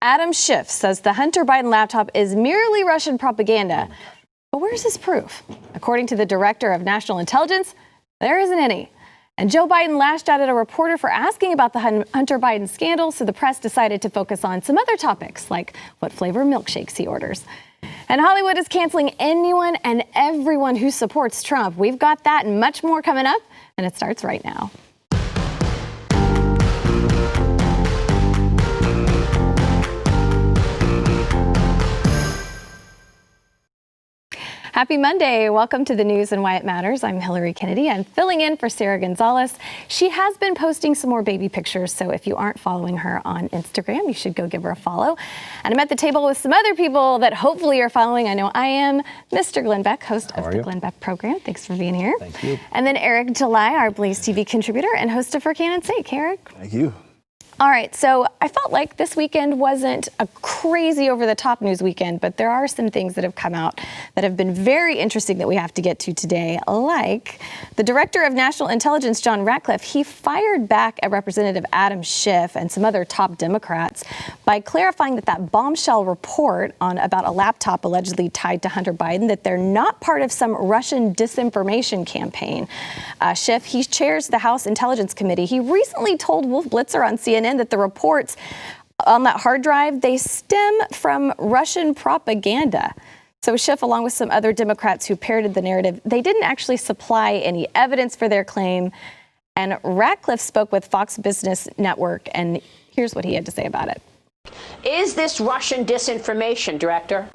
Adam Schiff says the Hunter Biden laptop is merely Russian propaganda. But where's his proof? According to the director of national intelligence, there isn't any. And Joe Biden lashed out at a reporter for asking about the Hunter Biden scandal, so the press decided to focus on some other topics, like what flavor milkshakes he orders. And Hollywood is canceling anyone and everyone who supports Trump. We've got that and much more coming up, and it starts right now. Happy Monday. Welcome to the news and why it matters. I'm Hillary Kennedy. I'm filling in for Sarah Gonzalez. She has been posting some more baby pictures, so if you aren't following her on Instagram, you should go give her a follow. And I'm at the table with some other people that hopefully are following. I know I am. Mr. Glenn Beck, host of the Glenn Beck program. Thanks for being here. Thank you. And then Eric July, our BlazeTV contributor and host of For Cannon's Sake. Eric. Thank you. All right, so I felt like this weekend wasn't a crazy over-the-top news weekend, but there are some things that have come out that have been very interesting that we have to get to today, like the director of national intelligence, John Ratcliffe. He fired back at Representative Adam Schiff and some other top Democrats by clarifying that bombshell report about a laptop allegedly tied to Hunter Biden, that they're not part of some Russian disinformation campaign. Schiff, he chairs the House Intelligence Committee. He recently told Wolf Blitzer on CNN that the reports on that hard drive, they stem from Russian propaganda. So Schiff, along with some other Democrats who parroted the narrative, they didn't actually supply any evidence for their claim. And Ratcliffe spoke with Fox Business Network, and here's what he had to say about it. Is this Russian disinformation, Director?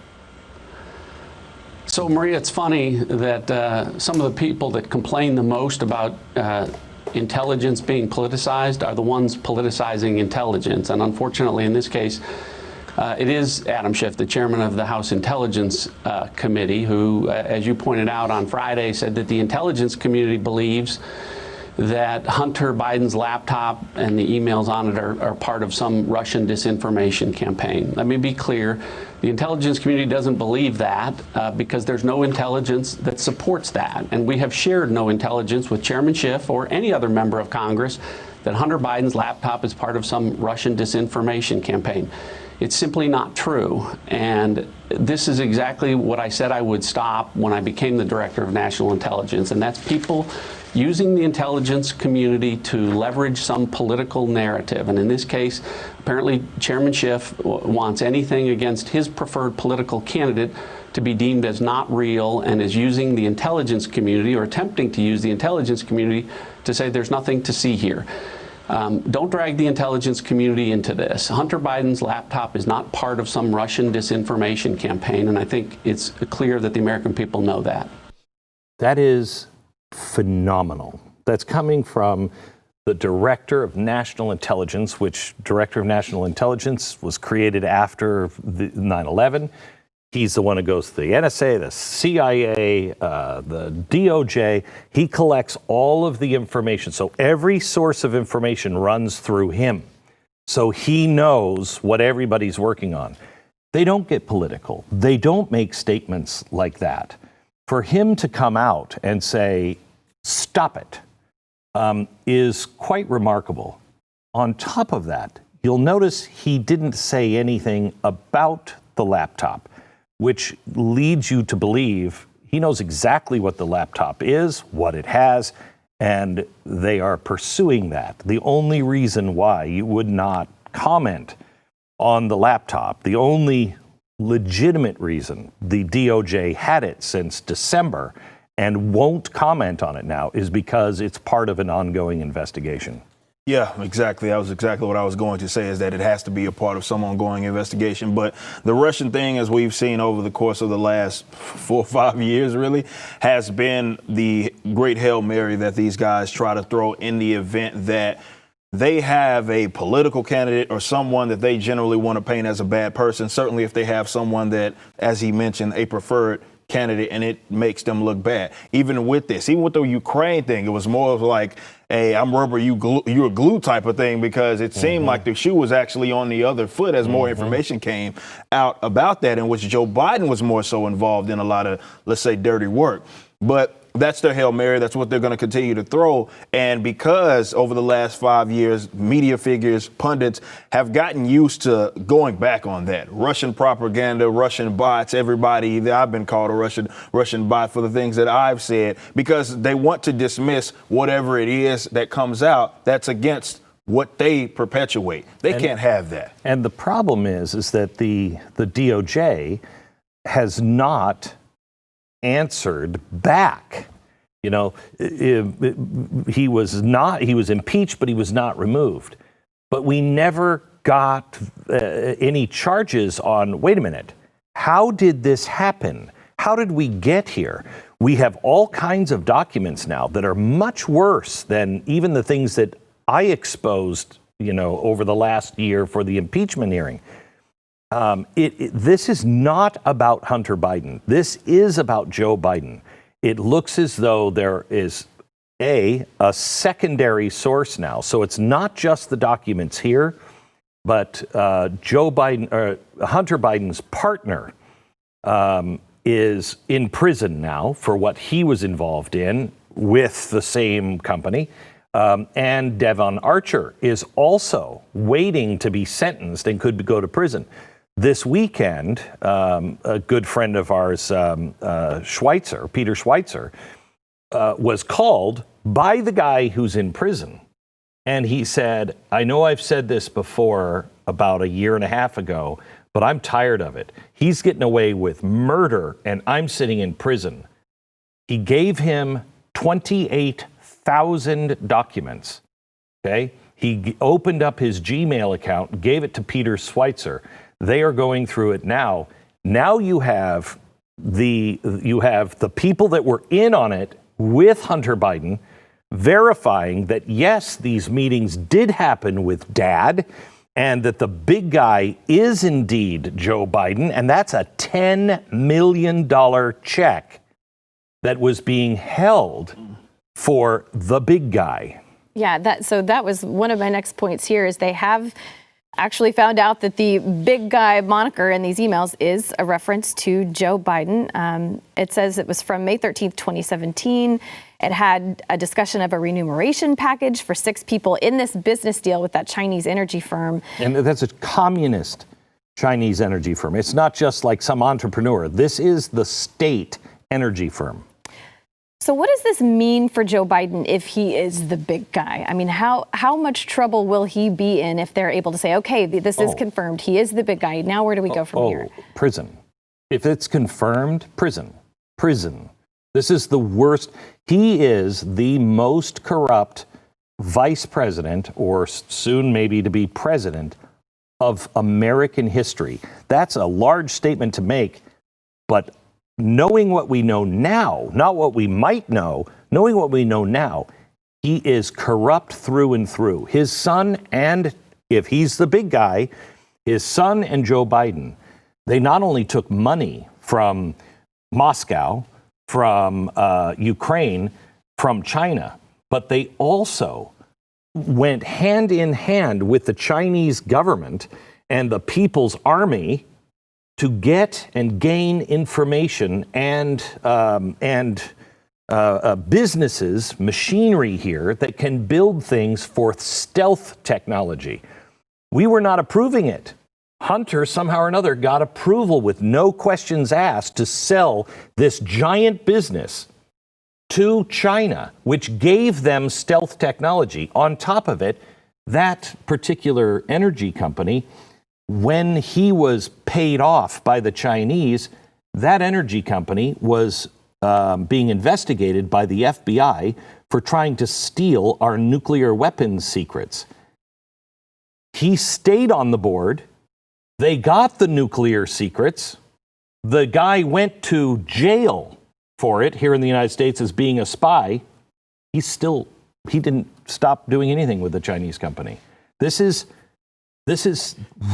So, Maria, it's funny that some of the people that complain the most about intelligence being politicized are the ones politicizing intelligence. And unfortunately, in this case, it is Adam Schiff, the chairman of the House Intelligence Committee, who, as you pointed out on Friday, said that the intelligence community believes that Hunter Biden's laptop and the emails on it are part of some Russian disinformation campaign. Let me be clear. The intelligence community doesn't believe that because there's no intelligence that supports that. And we have shared no intelligence with Chairman Schiff or any other member of Congress that Hunter Biden's laptop is part of some Russian disinformation campaign. It's simply not true. And this is exactly what I said I would stop when I became the director of national intelligence. And that's people using the intelligence community to leverage some political narrative. And in this case, apparently Chairman Schiff wants anything against his preferred political candidate to be deemed as not real, and is using the intelligence community, or attempting to use the intelligence community, to say there's nothing to see here. Don't drag the intelligence community into this. Hunter Biden's laptop is not part of some Russian disinformation campaign, and I think it's clear that the American people know that. That is phenomenal. That's coming from the Director of National Intelligence, which Director of National Intelligence was created after 9/11. He's the one who goes to the NSA, the CIA, the DOJ. He collects all of the information. So every source of information runs through him. So he knows what everybody's working on. They don't get political. They don't make statements like that. For him to come out and say, stop it, is quite remarkable. On top of that, you'll notice he didn't say anything about the laptop, which leads you to believe he knows exactly what the laptop is, what it has, and they are pursuing that. The only reason why you would not comment on the laptop, the only legitimate reason the DOJ had it since December and won't comment on it now, is because it's part of an ongoing investigation. Yeah, exactly. That was exactly what I was going to say, is that it has to be a part of some ongoing investigation. But the Russian thing, as we've seen over the course of the last 4 or 5 years, really, has been the great Hail Mary that these guys try to throw in the event that they have a political candidate or someone that they generally want to paint as a bad person. Certainly if they have someone that, as he mentioned, a preferred candidate, and it makes them look bad. Even with this, even with the Ukraine thing, it was more of like, hey, I'm rubber, you're glue type of thing, because it seemed like the shoe was actually on the other foot as more information came out about that, in which Joe Biden was more so involved in a lot of, let's say, dirty work. But that's their Hail Mary. That's what they're going to continue to throw. And because over the last 5 years, media figures, pundits have gotten used to going back on that. Russian propaganda, Russian bots, everybody. I've been called a Russian bot for the things that I've said, because they want to dismiss whatever it is that comes out that's against what they perpetuate. They can't have that. And the problem is that the DOJ has not answered back. You know, he was impeached, but he was not removed. But we never got any charges on, wait a minute, how did this happen? How did we get here? We have all kinds of documents now that are much worse than even the things that I exposed, you know, over the last year for the impeachment hearing. This is not about Hunter Biden. This is about Joe Biden. It looks as though there is a secondary source now. So it's not just the documents here, but Joe Biden, Hunter Biden's partner, is in prison now for what he was involved in with the same company. And Devon Archer is also waiting to be sentenced and could go to prison. This weekend, a good friend of ours, Schweitzer, Peter Schweitzer, was called by the guy who's in prison. And he said, I know I've said this before about a year and a half ago, but I'm tired of it. He's getting away with murder and I'm sitting in prison. He gave him 28,000 documents. Okay. He opened up his Gmail account, gave it to Peter Schweitzer. They are going through it now. Now you have the people that were in on it with Hunter Biden verifying that, yes, these meetings did happen with Dad and that the big guy is indeed Joe Biden. And that's a $10 million check that was being held for the big guy. Yeah, that was one of my next points here is they have actually found out that the big guy moniker in these emails is a reference to Joe Biden. It says it was from May 13th, 2017. It had a discussion of a remuneration package for 6 people in this business deal with that Chinese energy firm. And that's a communist Chinese energy firm. It's not just like some entrepreneur. This is the state energy firm. So what does this mean for Joe Biden if he is the big guy? I mean, how much trouble will he be in if they're able to say, okay, this is confirmed, he is the big guy. Now where do we go from here? Prison. If it's confirmed, prison. This is the worst. He is the most corrupt vice president, or soon maybe to be president, of American history. That's a large statement to make, but knowing what we know now, not what we might know, knowing what we know now, he is corrupt through and through. His son, and if he's the big guy, his son and Joe Biden, they not only took money from Moscow, from Ukraine, from China, but they also went hand in hand with the Chinese government and the People's Army to get and gain information and businesses, machinery here that can build things for stealth technology. We were not approving it. Hunter somehow or another got approval with no questions asked to sell this giant business to China, which gave them stealth technology. On top of it, that particular energy company, when he was paid off by the Chinese, that energy company was being investigated by the FBI for trying to steal our nuclear weapons secrets. He stayed on the board. They got the nuclear secrets. The guy went to jail for it here in the United States as being a spy. He didn't stop doing anything with the Chinese company. This is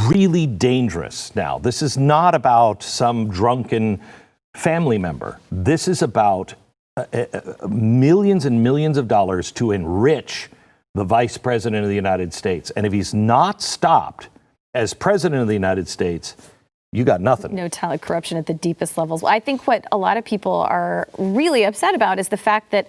really dangerous now. This is not about some drunken family member. This is about millions and millions of dollars to enrich the vice president of the United States. And if he's not stopped as president of the United States, you got nothing. No talent corruption at the deepest levels. I think what a lot of people are really upset about is the fact that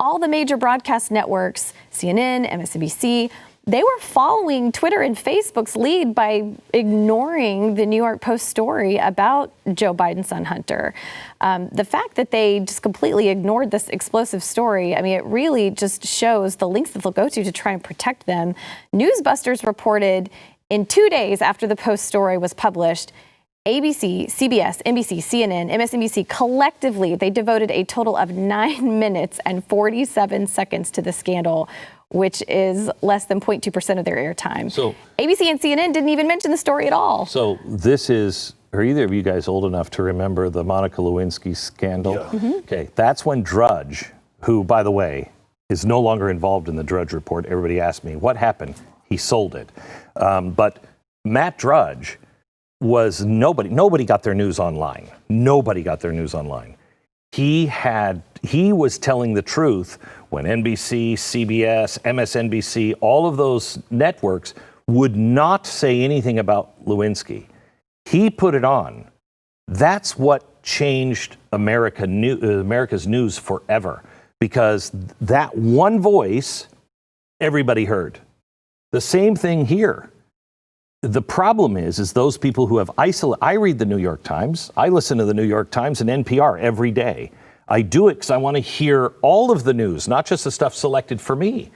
all the major broadcast networks, CNN, MSNBC, they were following Twitter and Facebook's lead by ignoring the New York Post story about Joe Biden's son Hunter. The fact that they just completely ignored this explosive story, I mean, it really just shows the lengths that they'll go to try and protect them. Newsbusters reported in 2 days after the Post story was published, ABC, CBS, NBC, CNN, MSNBC, collectively, they devoted a total of 9 minutes and 47 seconds to the scandal, which is less than 0.2% of their airtime. So ABC and CNN didn't even mention the story at all. So this is, are either of you guys old enough to remember the Monica Lewinsky scandal? Yeah. Mm-hmm. Okay, that's when Drudge, who, by the way, is no longer involved in the Drudge Report. Everybody asked me, what happened? He sold it. But Matt Drudge was nobody got their news online. Nobody got their news online. He was telling the truth when NBC, CBS, MSNBC, all of those networks would not say anything about Lewinsky. He put it on. That's what changed America's news forever, because that one voice, everybody heard. The same thing here. The problem is those people who have isolated. I read the New York Times. I listen to the New York Times and NPR every day. I do it because I want to hear all of the news, not just the stuff selected for me.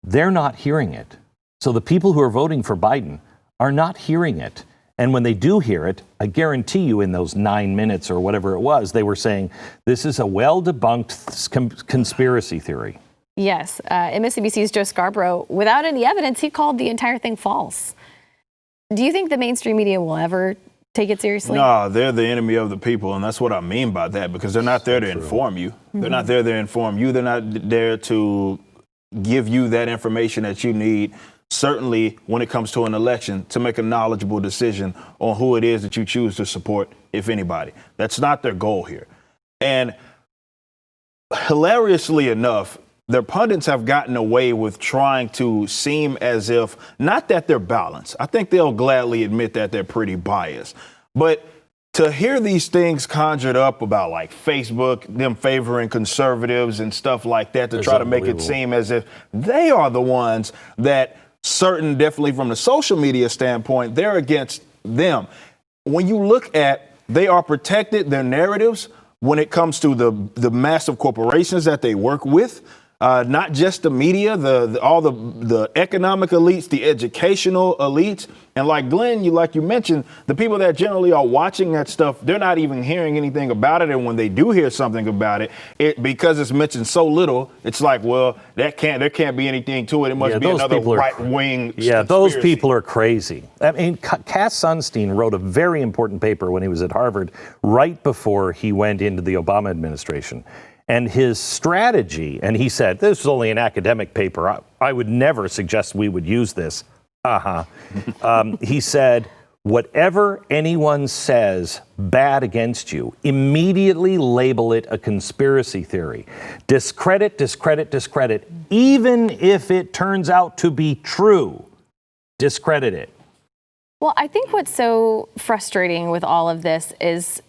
They're not hearing it. So the people who are voting for Biden are not hearing it. And when they do hear it, I guarantee you in those 9 minutes or whatever it was, they were saying, this is a well-debunked conspiracy theory. Yes. MSNBC's Joe Scarborough, without any evidence, he called the entire thing false. Do you think the mainstream media will ever take it seriously? No, they're the enemy of the people, and that's what I mean by that, because they're not there to inform you. Mm-hmm. They're not there to inform you. They're not there to give you that information that you need, certainly when it comes to an election, to make a knowledgeable decision on who it is that you choose to support, if anybody. That's not their goal here. And hilariously enough, their pundits have gotten away with trying to seem as if, not that they're balanced. I think they'll gladly admit that they're pretty biased. But to hear these things conjured up about like Facebook, them favoring conservatives and stuff like that, to try to make it seem as if they are the ones that certain, definitely from the social media standpoint, they're against them. When you look at, they are protected, their narratives, when it comes to the massive corporations that they work with. Not just the media, all the economic elites, the educational elites. And like Glenn, like you mentioned, the people that generally are watching that stuff, they're not even hearing anything about it. And when they do hear something about it, because it's mentioned so little, it's like, well, there can't be anything to it. It must be another right-wing. Yeah, those people are crazy. I mean, Cass Sunstein wrote a very important paper when he was at Harvard right before he went into the Obama administration. And his strategy, and he said, this is only an academic paper. I would never suggest we would use this. He said, whatever anyone says bad against you, immediately label it a conspiracy theory. Discredit, discredit, discredit. Even if it turns out to be true, discredit it. Well, I think what's so frustrating with all of this is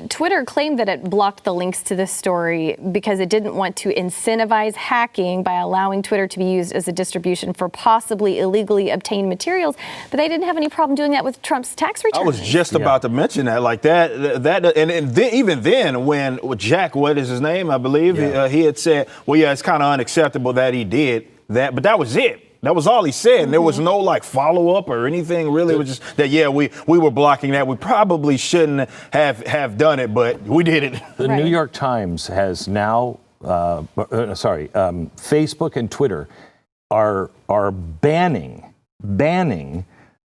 Twitter claimed that it blocked the links to this story because it didn't want to incentivize hacking by allowing Twitter to be used as a distribution for possibly illegally obtained materials. But they didn't have any problem doing that with Trump's tax returns. I was just about to mention that, like that, and then, even then, when Jack, what is his name? I believe he had said, well, yeah, it's kind of unacceptable that he did that, but that was it. That was all he said. And there was no like follow up or anything really. It was just that, we were blocking that. We probably shouldn't have done it, but we did it. The New York Times has now, Facebook and Twitter are banning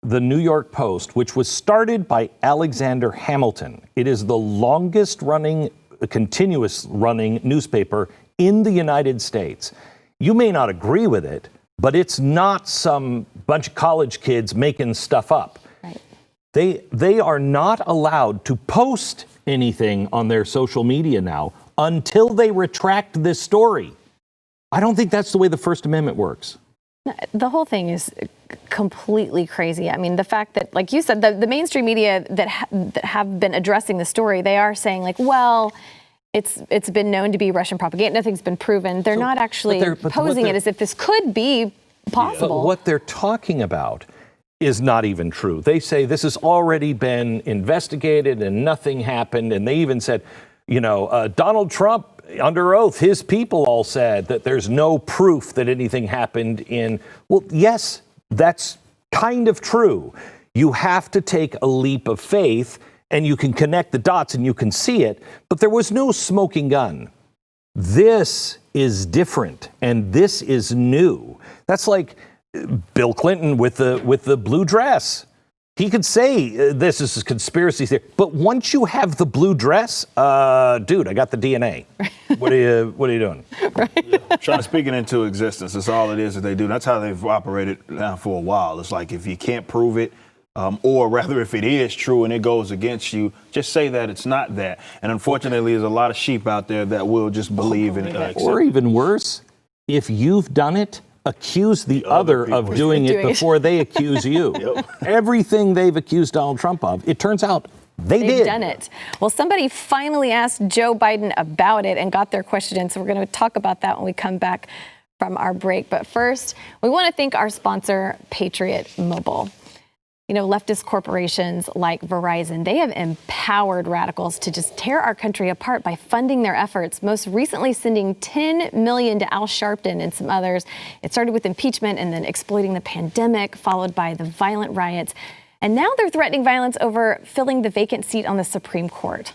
the New York Post, which was started by Alexander Hamilton. It is the longest running, continuous running newspaper in the United States. You may not agree with it, but it's not some bunch of college kids making stuff up. Right. They are not allowed to post anything on their social media now until they retract this story. I don't think that's the way the First Amendment works. The whole thing is completely crazy. I mean, the fact that, like you said, the mainstream media that have been addressing the story, they are saying like, well, it's been known to be Russian propaganda. Nothing's been proven. They're not actually posing it as if this could be possible. But what they're talking about is not even true. They say this has already been investigated and nothing happened. And they even said, Donald Trump, under oath, his people all said that there's no proof that anything happened well, yes, that's kind of true. You have to take a leap of faith, and you can connect the dots and you can see it, but there was no smoking gun. This is different, and this is new. That's like Bill Clinton with the blue dress. He could say this is a conspiracy theory, but once you have the blue dress, dude, I got the DNA. What are you doing? Right. Yeah. Trying to speak it into existence. That's all it is that they do. That's how they've operated now for a while. It's like if you can't prove it, or rather if it is true and it goes against you, just say that it's not that. And unfortunately, there's a lot of sheep out there that will just believe in it. Or even worse, if you've done it, accuse the other of doing it before they accuse you. Yep. Everything they've accused Donald Trump of, it turns out they've done it. Well, somebody finally asked Joe Biden about it and got their question in. So we're going to talk about that when we come back from our break. But first, we want to thank our sponsor, Patriot Mobile. Leftist corporations like Verizon, they have empowered radicals to just tear our country apart by funding their efforts, most recently sending $10 million to Al Sharpton and some others. It started with impeachment and then exploiting the pandemic, followed by the violent riots. And now they're threatening violence over filling the vacant seat on the Supreme Court.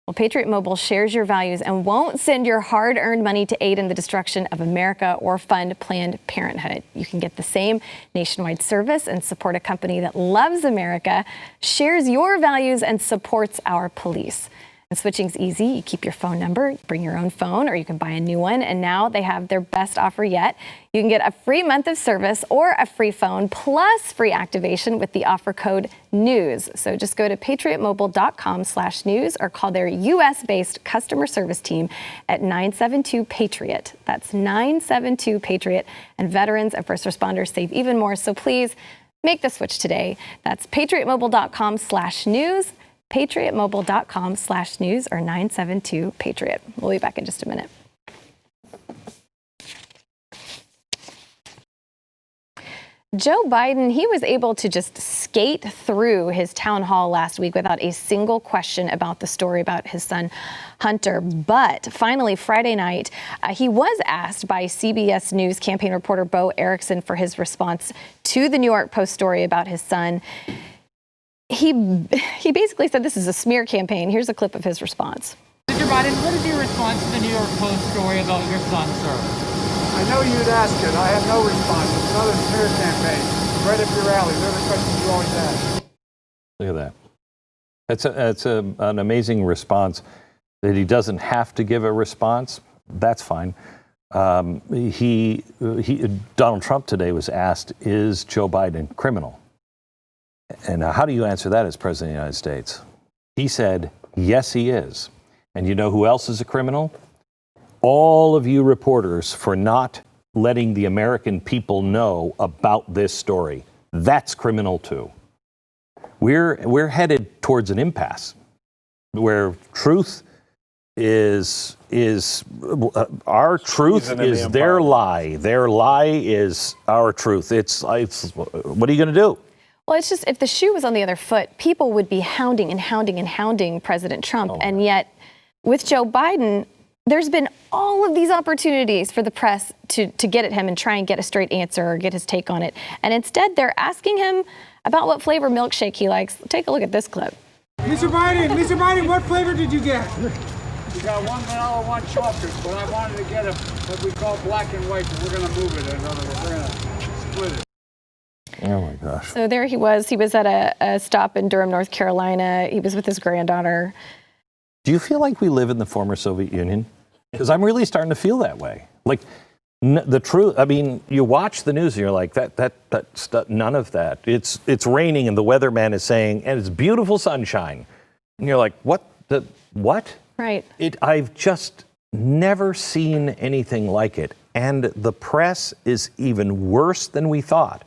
Well, Patriot Mobile shares your values and won't send your hard-earned money to aid in the destruction of America or fund Planned Parenthood. You can get the same nationwide service and support a company that loves America, shares your values, and supports our police. And switching's easy. You keep your phone number, bring your own phone, or you can buy a new one. And now they have their best offer yet. You can get a free month of service or a free phone plus free activation with the offer code NEWS. So just go to patriotmobile.com/news or call their U.S.-based customer service team at 972-PATRIOT. That's 972-PATRIOT. And veterans and first responders save even more. So please make the switch today. That's patriotmobile.com/news. patriotmobile.com/news or 972-PATRIOT. We'll be back in just a minute. Joe Biden, he was able to just skate through his town hall last week without a single question about the story about his son, Hunter. But finally, Friday night, he was asked by CBS News campaign reporter Bo Erickson for his response to the New York Post story about his son. He basically said this is a smear campaign. Here's a clip of his response. Mr. Biden, what is your response to the New York Post story about your son, sir? I know you'd ask it. I have no response. It's another smear campaign. Right up your alley. They're the questions you always ask. Look at that. That's an amazing response. That he doesn't have to give a response. That's fine. Donald Trump today was asked, is Joe Biden criminal? And how do you answer that as president of the United States? He said, yes, he is. And you know who else is a criminal? All of you reporters for not letting the American people know about this story. That's criminal too. We're headed towards an impasse where truth is our truth is their lie. Their lie is our truth. It's what are you going to do? Well, it's just if the shoe was on the other foot, people would be hounding President Trump. And yet with Joe Biden, there's been all of these opportunities for the press to get at him and try and get a straight answer or get his take on it. And instead, they're asking him about what flavor milkshake he likes. Take a look at this clip. Mr. Biden, what flavor did you get? We got one vanilla, one chocolate, but I wanted to get what we call black and white, but we're going to move it. In other words, we're going to split it. Oh my gosh. So there he was. He was at a stop in Durham, North Carolina. He was with his granddaughter. Do you feel like we live in the former Soviet Union? Because I'm really starting to feel that way. Like the truth. I mean, you watch the news and you're like, that none of that. It's raining and the weatherman is saying, and it's beautiful sunshine, and you're like, what? Right. I've just never seen anything like it, and the press is even worse than we thought.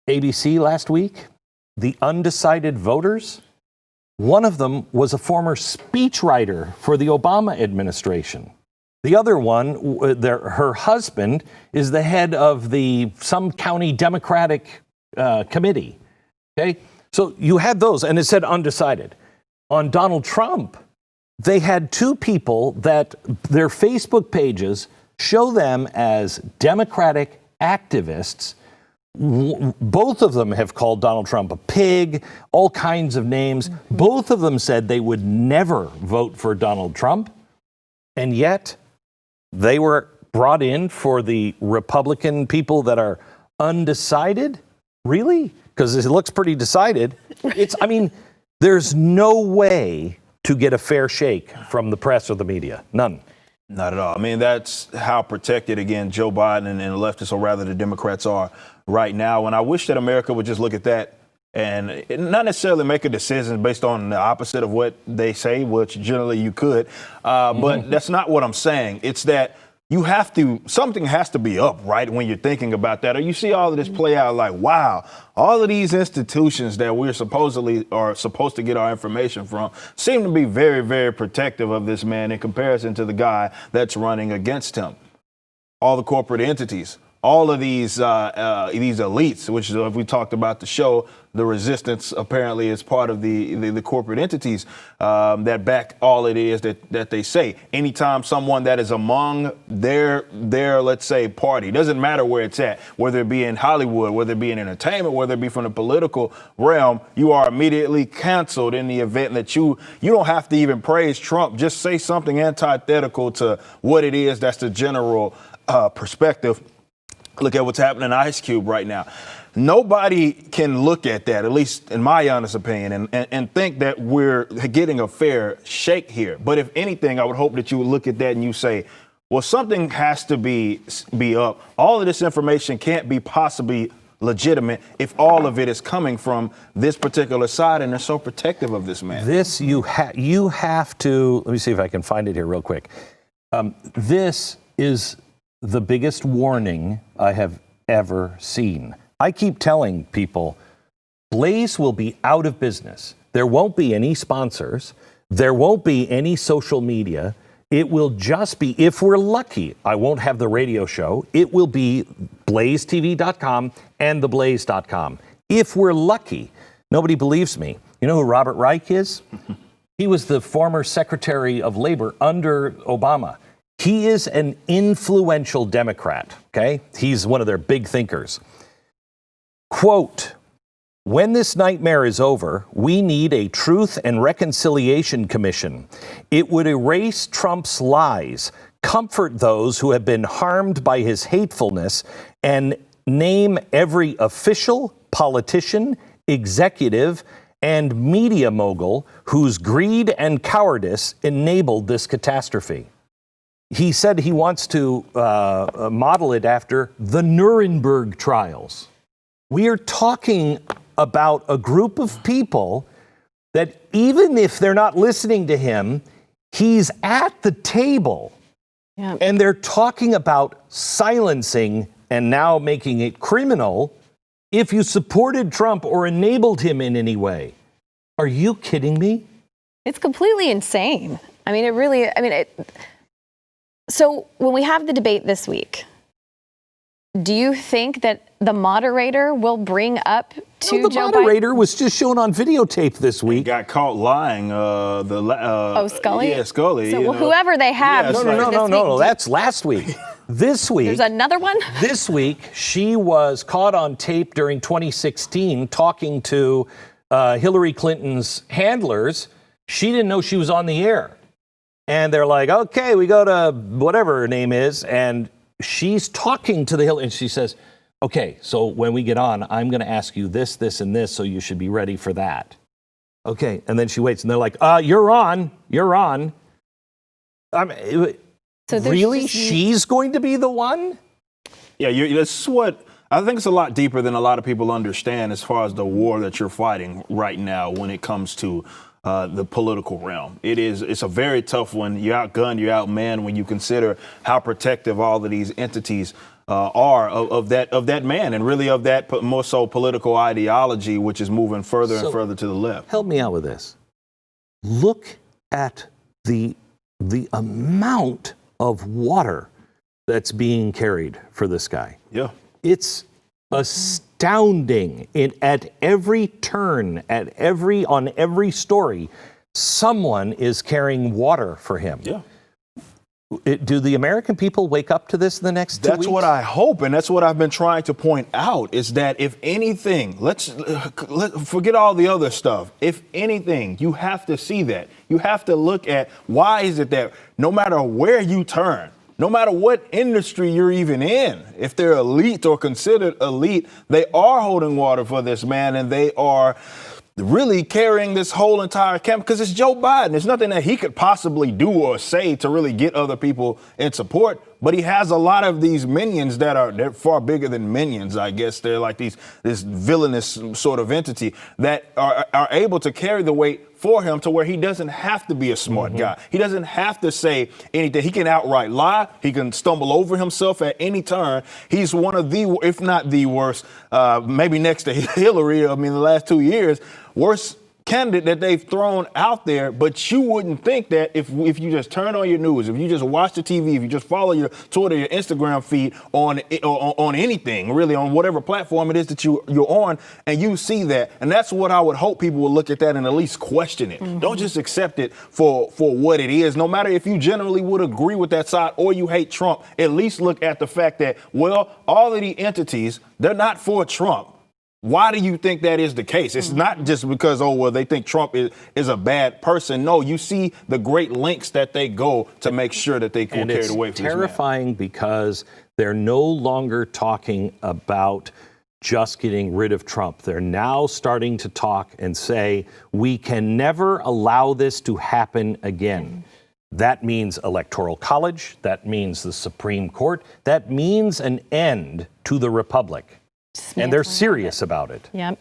ABC last week, the undecided voters, one of them was a former speechwriter for the Obama administration. The other one, her husband, is the head of some county Democratic committee. Okay, so you had those, and it said undecided. On Donald Trump, they had two people that their Facebook pages show them as Democratic activists. Both of them have called Donald Trump a pig, all kinds of names. Both of them said they would never vote for Donald Trump, and yet they were brought in for the Republican people that are undecided? Really? Because it looks pretty decided. There's no way to get a fair shake from the press or the media. None. Not at all. I mean, that's how protected, again, Joe Biden and the leftists, or rather the Democrats, are right now. And I wish that America would just look at that and not necessarily make a decision based on the opposite of what they say, which generally you could. But that's not what I'm saying. It's that something has to be up, right, when you're thinking about that. Or you see all of this play out like, wow, all of these institutions that we're supposed to get our information from seem to be very, very protective of this man in comparison to the guy that's running against him. All the corporate entities, all of these elites, which if we talked about the show, the resistance apparently is part of the corporate entities that back all it is that they say. Anytime someone that is among their let's say party, doesn't matter where it's at, whether it be in Hollywood, whether it be in entertainment, whether it be from the political realm, you are immediately canceled in the event that you don't have to even praise Trump. Just say something antithetical to what it is that's the general perspective. Look at what's happening in Ice Cube right now. Nobody can look at that, at least in my honest opinion, and think that we're getting a fair shake here. But if anything, I would hope that you would look at that and you say, well, something has to be up. All of this information can't be possibly legitimate if all of it is coming from this particular side, and they're so protective of this man. This you have to, let me see if I can find it here real quick. This is the biggest warning I have ever seen. I keep telling people, Blaze will be out of business. There won't be any sponsors. There won't be any social media. It will just be, if we're lucky, I won't have the radio show. It will be BlazeTV.com and theblaze.com. If we're lucky. Nobody believes me. You know who Robert Reich is? He was the former Secretary of Labor under Obama. He is an influential Democrat, okay? He's one of their big thinkers. Quote, when this nightmare is over, we need a Truth and Reconciliation Commission. It would erase Trump's lies, comfort those who have been harmed by his hatefulness, and name every official, politician, executive, and media mogul whose greed and cowardice enabled this catastrophe. He said he wants to model it after the Nuremberg trials. We are talking about a group of people that even if they're not listening to him, he's at the table. Yeah. And they're talking about silencing and now making it criminal if you supported Trump or enabled him in any way. Are you kidding me? It's completely insane. So when we have the debate this week, do you think that the moderator will bring up to Joe Biden? The moderator was just shown on videotape this week. He got caught lying. Scully? Yeah, Scully. So whoever they have. Yeah, no. That's last week. This week. There's another one? This week, she was caught on tape during 2016 talking to Hillary Clinton's handlers. She didn't know she was on the air. And they're like, okay, we go to whatever her name is. And she's talking to the Hillary. And she says, okay, so when we get on, I'm going to ask you this, this, and this. So you should be ready for that. Okay. And then she waits. And they're like, you're on. So really? She's going to be the one? Yeah, this is what I think it's a lot deeper than a lot of people understand as far as the war that you're fighting right now when it comes to the political realm. It's a very tough one. You're outgunned, you're outmanned when you consider how protective all of these entities are of that man, and really of that more so political ideology, which is moving further and further to the left. Help me out with this. Look at the amount of water that's being carried for this guy. Yeah. It's astounding. At every turn, on every story, someone is carrying water for him. Yeah. Do the American people wake up to this in the next 2 weeks? That's what I hope, and that's what I've been trying to point out, is that if anything, let's forget all the other stuff. If anything, you have to see that. You have to look at why is it that no matter where you turn, no matter what industry you're even in, if they're elite or considered elite, they are holding water for this man, and they are really carrying this whole entire camp, because it's Joe Biden. There's nothing that he could possibly do or say to really get other people in support. But he has a lot of these minions they're far bigger than minions, I guess. They're like this villainous sort of entity that are able to carry the weight for him to where he doesn't have to be a smart guy. He doesn't have to say anything. He can outright lie. He can stumble over himself at any turn. He's one of the, if not the worst, maybe next to Hillary, the last 2 years, worst candidate that they've thrown out there. But you wouldn't think that if you just turn on your news, if you just watch the TV, if you just follow your Twitter, your Instagram feed on anything, really, on whatever platform it is that you're on, and you see that. And that's what I would hope people will look at that and at least question it. Don't just accept it for what it is. No matter if you generally would agree with that side or you hate Trump, at least look at the fact that, well, all of the entities, they're not for Trump. Why do you think that is the case? It's not just because, they think Trump is a bad person. No, you see the great lengths that they go to make sure that they can carry away from this man. It's terrifying because they're no longer talking about just getting rid of Trump. They're now starting to talk and say, we can never allow this to happen again. That means Electoral College. That means the Supreme Court. That means an end to the Republic. And they're serious about it. Yep.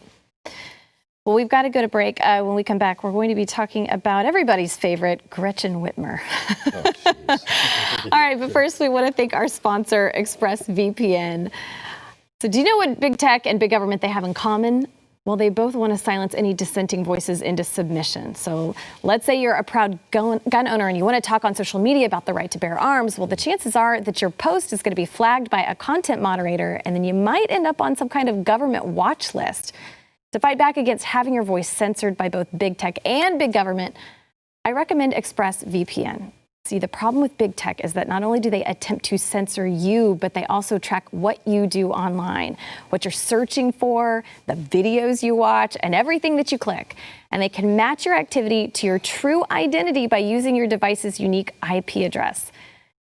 Well, we've got to go to break. When we come back, we're going to be talking about everybody's favorite, Gretchen Whitmer. All right, but first we want to thank our sponsor, ExpressVPN. So do you know what big tech and big government they have in common? Well, they both want to silence any dissenting voices into submission. So let's say you're a proud gun owner and you want to talk on social media about the right to bear arms. Well, the chances are that your post is going to be flagged by a content moderator, and then you might end up on some kind of government watch list. To fight back against having your voice censored by both big tech and big government, I recommend ExpressVPN. See, the problem with big tech is that not only do they attempt to censor you, but they also track what you do online, what you're searching for, the videos you watch, and everything that you click. And they can match your activity to your true identity by using your device's unique IP address.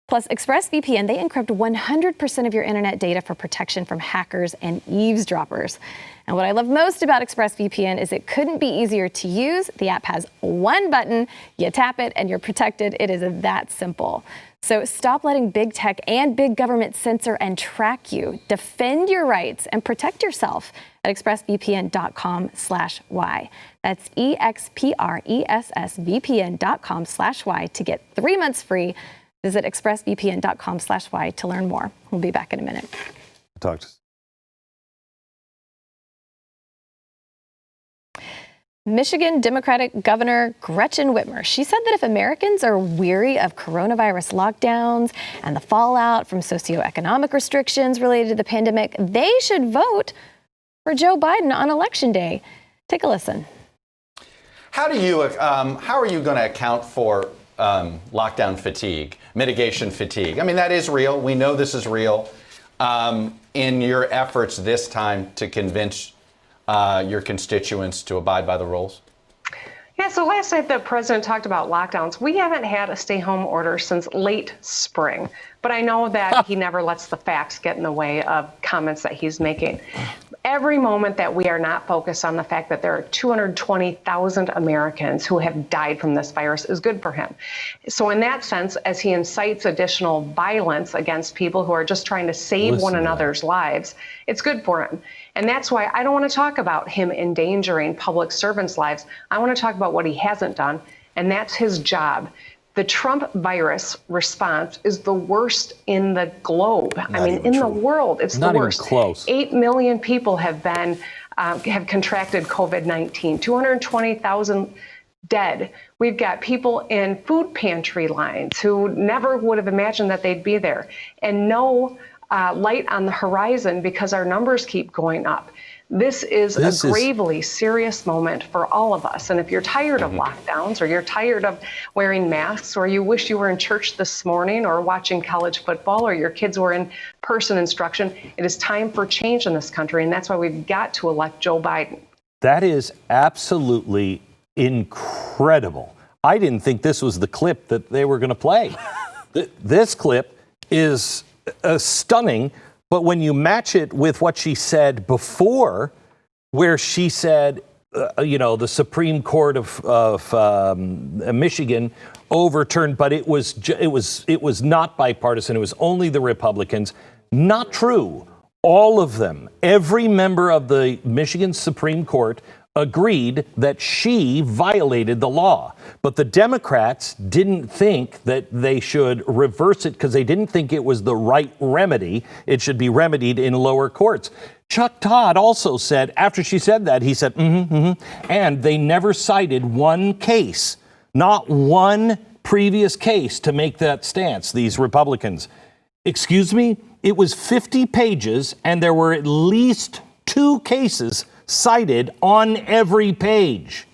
Plus, ExpressVPN, they encrypt 100% of your internet data for protection from hackers and eavesdroppers. And what I love most about ExpressVPN is it couldn't be easier to use. The app has one button, you tap it, and you're protected. It is that simple. So stop letting big tech and big government censor and track you. Defend your rights and protect yourself at expressvpn.com/y. That's expressvpn.com/y to get 3 months free. Visit expressvpn.com/y to learn more. We'll be back in a minute. Talk to us. Michigan Democratic Governor Gretchen Whitmer. She said that if Americans are weary of coronavirus lockdowns and the fallout from socioeconomic restrictions related to the pandemic, they should vote for Joe Biden on Election Day. Take a listen. How are you going to account for lockdown fatigue, mitigation fatigue? I mean, that is real. We know this is real. In your efforts this time to convince your constituents to abide by the rules? Yeah, so last night the president talked about lockdowns. We haven't had a stay-home order since late spring, but I know that he never lets the facts get in the way of comments that he's making. Every moment that we are not focused on the fact that there are 220,000 Americans who have died from this virus is good for him. So in that sense, as he incites additional violence against people who are just trying to save one another's lives, it's good for him. And that's why I don't want to talk about him endangering public servants' lives. I want to talk about what he hasn't done, and that's his job. The Trump virus response is the worst in the globe. I mean, in the world, it's Not the worst. even close. 8 million people have contracted COVID-19. 220,000 dead. We've got people in food pantry lines who never would have imagined that they'd be there, and no light on the horizon because our numbers keep going up. This is a gravely serious moment for all of us. And if you're tired of lockdowns, or you're tired of wearing masks, or you wish you were in church this morning or watching college football, or your kids were in person instruction, it is time for change in this country. And that's why we've got to elect Joe Biden. That is absolutely incredible. I didn't think this was the clip that they were going to play. This clip is stunning. But when you match it with what she said before, where she said, the Supreme Court of Michigan overturned, but it was not bipartisan. It was only the Republicans. Not true. All of them, every member of the Michigan Supreme Court agreed that she violated the law. But the Democrats didn't think that they should reverse it because they didn't think it was the right remedy. It should be remedied in lower courts. Chuck Todd also said, after she said that, he said, and they never cited one case, not one previous case to make that stance, these Republicans. Excuse me? It was 50 pages, and there were at least 2 cases cited on every page.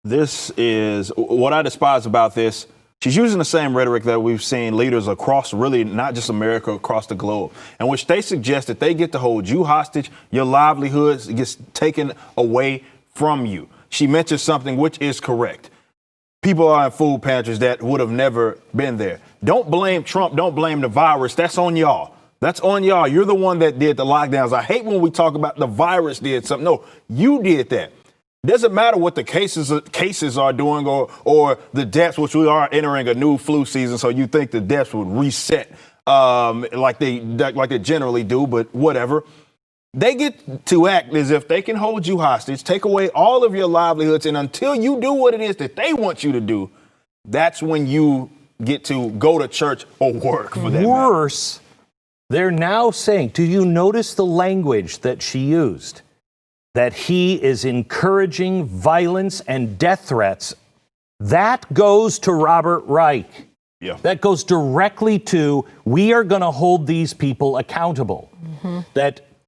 This is what I despise about this. She's using the same rhetoric that we've seen leaders across, really not just America, across the globe, in which they suggest that they get to hold you hostage, your livelihoods gets taken away from you. She mentions something which is correct. People are in food pantries that would have never been there. Don't blame Trump. Don't blame the virus. That's on y'all. That's on y'all. You're the one that did the lockdowns. I hate when we talk about the virus did something. No, you did that. Doesn't matter what the cases are doing or the deaths, which we are entering a new flu season, so you think the deaths would reset like they generally do, but whatever. They get to act as if they can hold you hostage, take away all of your livelihoods, and until you do what it is that they want you to do, that's when you get to go to church or work for that. Worse, they're now saying, do you notice the language that she used? That he is encouraging violence and death threats. That goes to Robert Reich. Yeah. That goes directly to, we are going to hold these people accountable.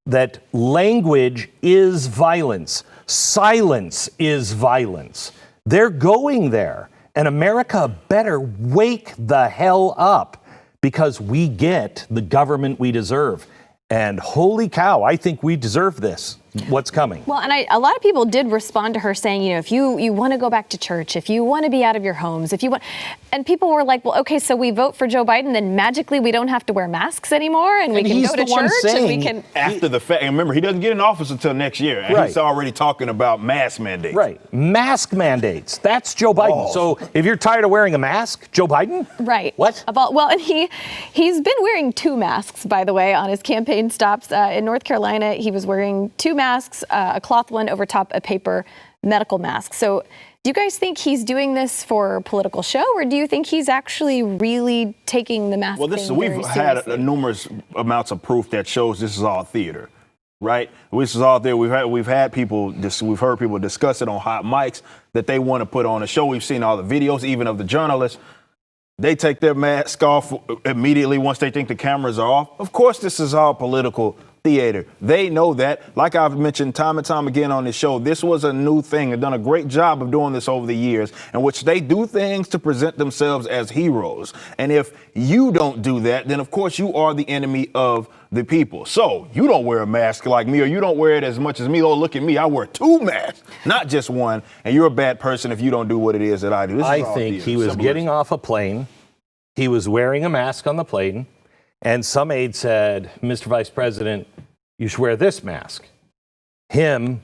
That language is violence. Silence is violence. They're going there. And America better wake the hell up, because we get the government we deserve. And holy cow, I think we deserve this. What's coming? Well, and a lot of people did respond to her saying, if you want to go back to church, if you want to be out of your homes, and people were like, well, okay, so we vote for Joe Biden, then magically we don't have to wear masks anymore, and we can go to church, and we can. After the fact, and remember, he doesn't get in office until next year, and he's already talking about mask mandates. Right, mask mandates. That's Joe Biden. So if you're tired of wearing a mask, Joe Biden? Right. What? Well, and he's been wearing 2 masks, by the way, on his campaign stops in North Carolina. He was wearing 2 masks, a cloth one over top a paper medical mask. So do you guys think he's doing this for political show, or do you think he's actually really taking the mask thing very seriously? We've had numerous amounts of proof that shows this is all theater, right? This is all there. We've heard people discuss it on hot mics that they want to put on a show. We've seen all the videos, even of the journalists. They take their mask off immediately once they think the cameras are off. Of course, this is all political theater. They know that. Like I've mentioned time and time again on this show, this was a new thing. They've done a great job of doing this over the years, in which they do things to present themselves as heroes. And if you don't do that, then of course you are the enemy of the people. So you don't wear a mask like me, or you don't wear it as much as me. Oh, look at me. I wear 2 masks, not just one. And you're a bad person if you don't do what it is that I do. I think he was getting off a plane. He was wearing a mask on the plane. And some aide said, Mr. Vice President, you should wear this mask. Him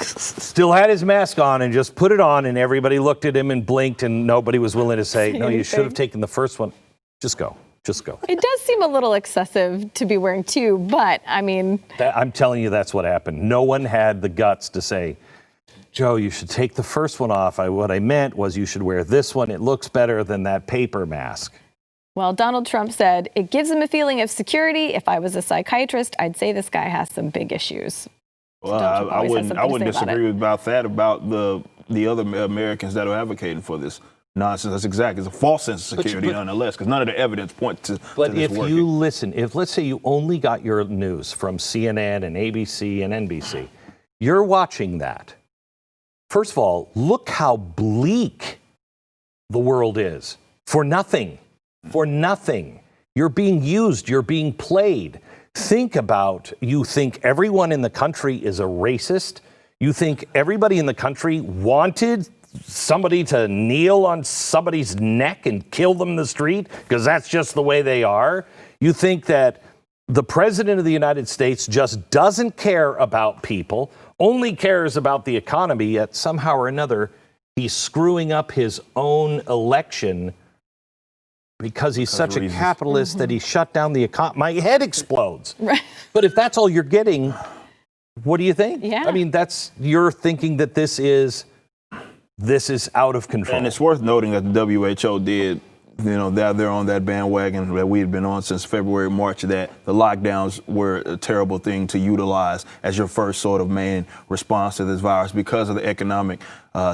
still had his mask on and just put it on, and everybody looked at him and blinked, and nobody was willing to say, no, you should have taken the first one. Just go. It does seem a little excessive to be wearing 2, but I mean. I'm telling you, that's what happened. No one had the guts to say, Joe, you should take the first one off. What I meant was you should wear this one. It looks better than that paper mask. Well, Donald Trump said, it gives him a feeling of security. If I was a psychiatrist, I'd say this guy has some big issues. Well, So I wouldn't disagree about that, about the other Americans that are advocating for this nonsense. That's exactly. It's a false sense of security, nonetheless, because none of the evidence points to But this if working. you listen, if let's say you only got your news from CNN and ABC and NBC, you're watching that. First of all, look how bleak the world is. For nothing. For nothing. You're being used. You're being played. Think about, you think everyone in the country is a racist? You think everybody in the country wanted somebody to kneel on somebody's neck and kill them in the street because that's just the way they are? You think that the president of the United States just doesn't care about people, only cares about the economy, yet somehow or another he's screwing up his own election because he's such a capitalist that he shut down the economy. My head explodes. Right. But if that's all you're getting, what do you think? Yeah. I mean, you're thinking that this is out of control. And it's worth noting that the WHO did, they're on that bandwagon that we had been on since February, March, that the lockdowns were a terrible thing to utilize as your first sort of main response to this virus because of the economic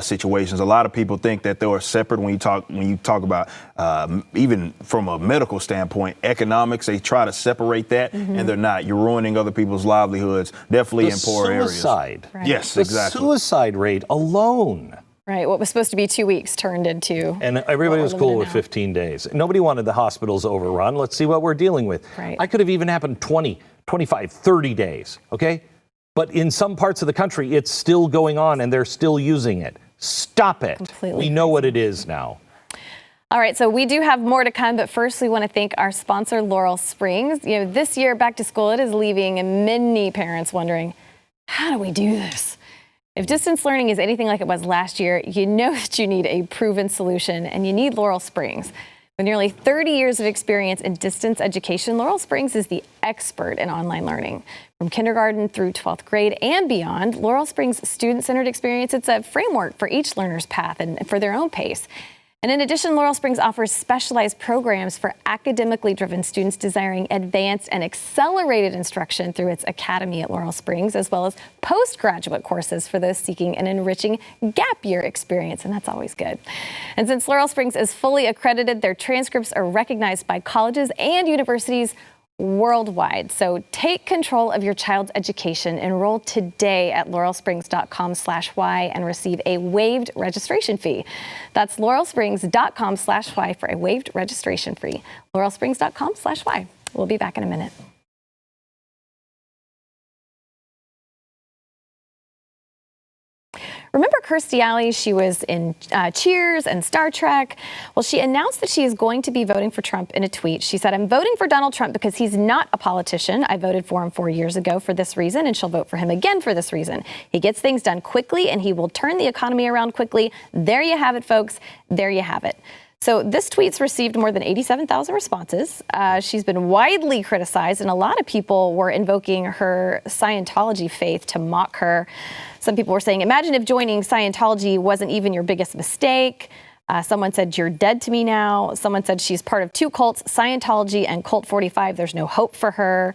situations. A lot of people think that they are separate when you talk about even from a medical standpoint, economics. They try to separate that, and they're not. You're ruining other people's livelihoods, definitely in poor areas. Suicide. Right. Yes, the exactly. Suicide rate alone. Right. What was supposed to be 2 weeks turned into. And everybody was cool with 15 days. Nobody wanted the hospitals overrun. Let's see what we're dealing with. Right. I could have even happened 20, 25, 30 days. Okay. But in some parts of the country, it's still going on and they're still using it. Stop it. Completely we know what it is now. All right, so we do have more to come, but first we want to thank our sponsor, Laurel Springs. This year, back to school, it is leaving many parents wondering, how do we do this? If distance learning is anything like it was last year, you know that you need a proven solution, and you need Laurel Springs. With nearly 30 years of experience in distance education, Laurel Springs is the expert in online learning. From kindergarten through 12th grade and beyond, Laurel Springs' student-centered experience, it's a framework for each learner's path and for their own pace. And in addition, Laurel Springs offers specialized programs for academically driven students desiring advanced and accelerated instruction through its academy at Laurel Springs, as well as postgraduate courses for those seeking an enriching gap year experience, and that's always good. And since Laurel Springs is fully accredited, their transcripts are recognized by colleges and universities worldwide. So take control of your child's education. Enroll today at laurelsprings.com/Y and receive a waived registration fee. That's laurelsprings.com/Y for a waived registration fee. laurelsprings.com/Y. We'll be back in a minute. Remember Kirstie Alley? She was in Cheers and Star Trek. Well, she announced that she is going to be voting for Trump in a tweet. She said, I'm voting for Donald Trump because he's not a politician. I voted for him 4 years ago for this reason, and she'll vote for him again for this reason. He gets things done quickly, and he will turn the economy around quickly. There you have it, folks. There you have it. So this tweet's received more than 87,000 responses. She's been widely criticized, and a lot of people were invoking her Scientology faith to mock her. Some people were saying, imagine if joining Scientology wasn't even your biggest mistake. Someone said, you're dead to me now. Someone said she's part of two cults, Scientology and Cult 45. There's no hope for her.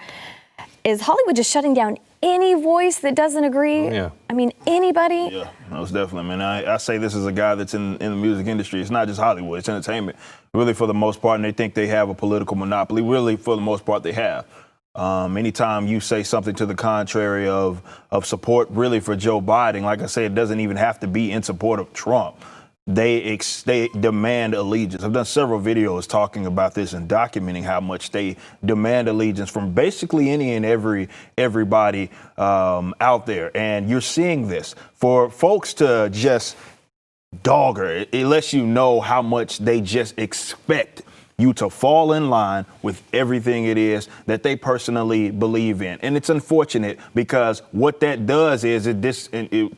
Is Hollywood just shutting down any voice that doesn't agree? Yeah. I mean, anybody? Yeah, most definitely, man. I say this as a guy that's in the music industry. It's not just Hollywood, it's entertainment. Really, for the most part, and they think they have a political monopoly. Really, for the most part, they have. Anytime you say something to the contrary of support, really, for Joe Biden, like I said, it doesn't even have to be in support of Trump. They demand allegiance. I've done several videos talking about this and documenting how much they demand allegiance from basically any and everybody out there. And you're seeing this. For folks to just dog her, it lets you know how much they just expect you to fall in line with everything it is that they personally believe in. And it's unfortunate because what that does is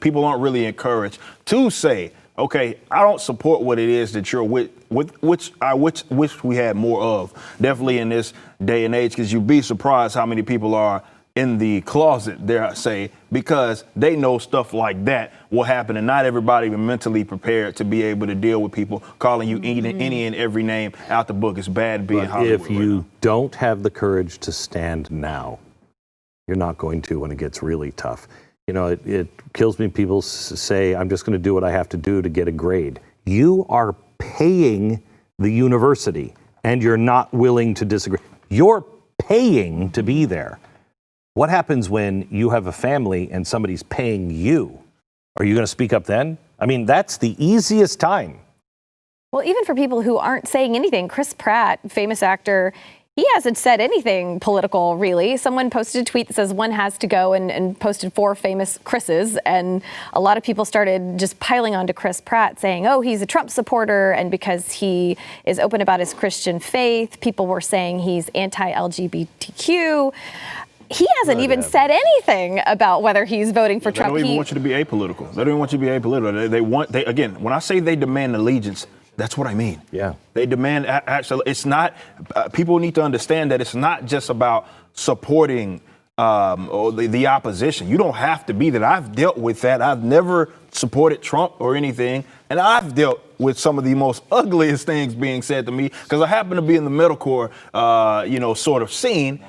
people aren't really encouraged to say, okay, I don't support what it is that you're with which I wish we had more of. Definitely in this day and age, because you'd be surprised how many people are in the closet, dare I say, because they know stuff like that will happen, and not everybody is mentally prepared to be able to deal with people calling you any and every name out the book. It's bad to be in Hollywood. If you don't have the courage to stand now, you're not going to when it gets really tough. You know, it kills me. People say, I'm just going to do what I have to do to get a grade. You are paying the university, and you're not willing to disagree. You're paying to be there. What happens when you have a family and somebody's paying you? Are you going to speak up then? I mean, that's the easiest time. Well, even for people who aren't saying anything, Chris Pratt, famous actor, he hasn't said anything political, really. Someone posted a tweet that says one has to go and posted 4 famous Chris's. And a lot of people started just piling onto Chris Pratt saying, oh, he's a Trump supporter. And because he is open about his Christian faith, people were saying he's anti-LGBTQ. He hasn't even said anything about whether he's voting for Trump. They don't even want you to be apolitical. They don't even want you to be apolitical. Again, when I say they demand allegiance, that's what I mean. Yeah. They demand, actually, it's not, people need to understand that it's not just about supporting or the opposition. You don't have to be that. I've dealt with that. I've never supported Trump or anything. And I've dealt with some of the most ugliest things being said to me because I happen to be in the metalcore, sort of scene.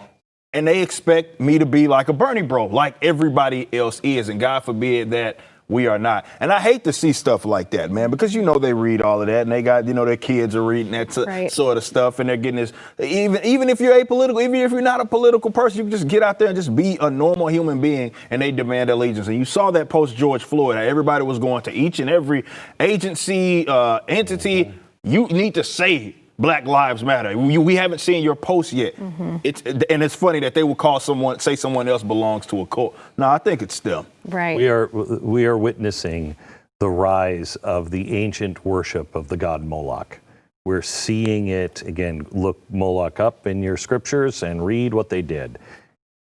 And they expect me to be like a Bernie bro, like everybody else is. And God forbid that we are not. And I hate to see stuff like that, man, because, they read all of that and they got, their kids are reading that sort of stuff. And they're getting this, even if you're apolitical, even if you're not a political person, you can just get out there and just be a normal human being and they demand allegiance. And you saw that post George Floyd. Everybody was going to each and every agency, entity. You need to say Black Lives Matter. We haven't seen your post yet. Mm-hmm. It's funny that they will say someone else belongs to a cult. No, I think it's them. Right. We are witnessing the rise of the ancient worship of the god Moloch. We're seeing it again. Look Moloch up in your scriptures and read what they did.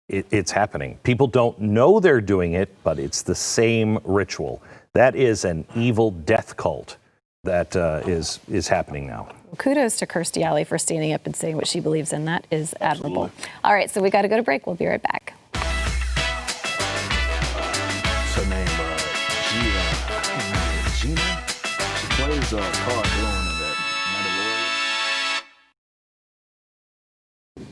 It's happening. People don't know they're doing it, but it's the same ritual. That is an evil death cult that is happening now. Kudos to Kirstie Alley for standing up and saying what she believes in. That is admirable. Absolutely. All right, so we got to go to break. We'll be right back. What's her name? Gina? She plays Cara Dillon in that Mandalorian.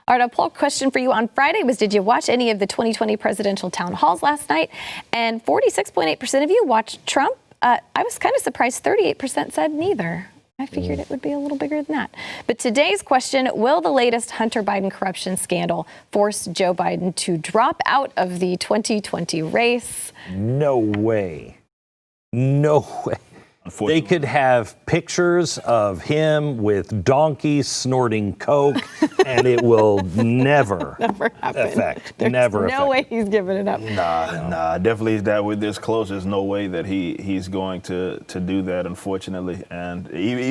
All right, a poll question for you on Friday was, did you watch any of the 2020 presidential town halls last night? And 46.8% of you watched Trump. I was kind of surprised 38% said neither. I figured it would be a little bigger than that. But today's question, will the latest Hunter Biden corruption scandal force Joe Biden to drop out of the 2020 race? No way. No way. They could have pictures of him with donkeys snorting coke, and it will never affect. There's never no way he's giving it up. Nah, definitely is that with this close. There's no way that he's going to do that, unfortunately. And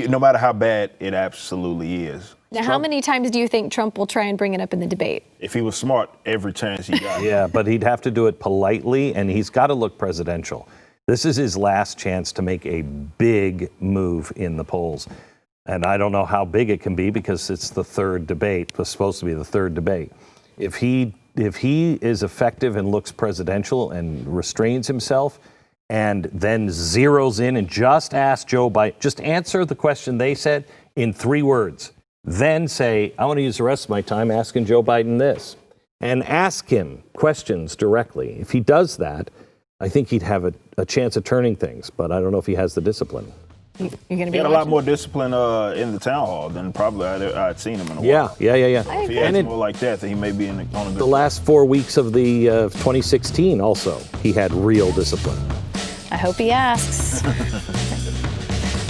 no matter how bad it absolutely is. Now, how many times do you think Trump will try and bring it up in the debate? If he was smart, every chance he got. Yeah, but he'd have to do it politely, and he's got to look presidential. This is his last chance to make a big move in the polls. And I don't know how big it can be because it's the third debate. It was supposed to be the third debate. If he is effective and looks presidential and restrains himself and then zeroes in and just asks Joe Biden, just answer the question they said in 3 words. Then say, I want to use the rest of my time asking Joe Biden this. And ask him questions directly. If he does that, I think he'd have a chance of turning things, but I don't know if he has the discipline. You're going to be he had a lot more discipline in the town hall than probably I'd seen him in a while. Yeah. If he had more like that, then he may be on a good The last 4 weeks of the 2016 also, he had real discipline. I hope he asks. All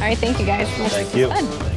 right, thank you guys. Thank you. Fun.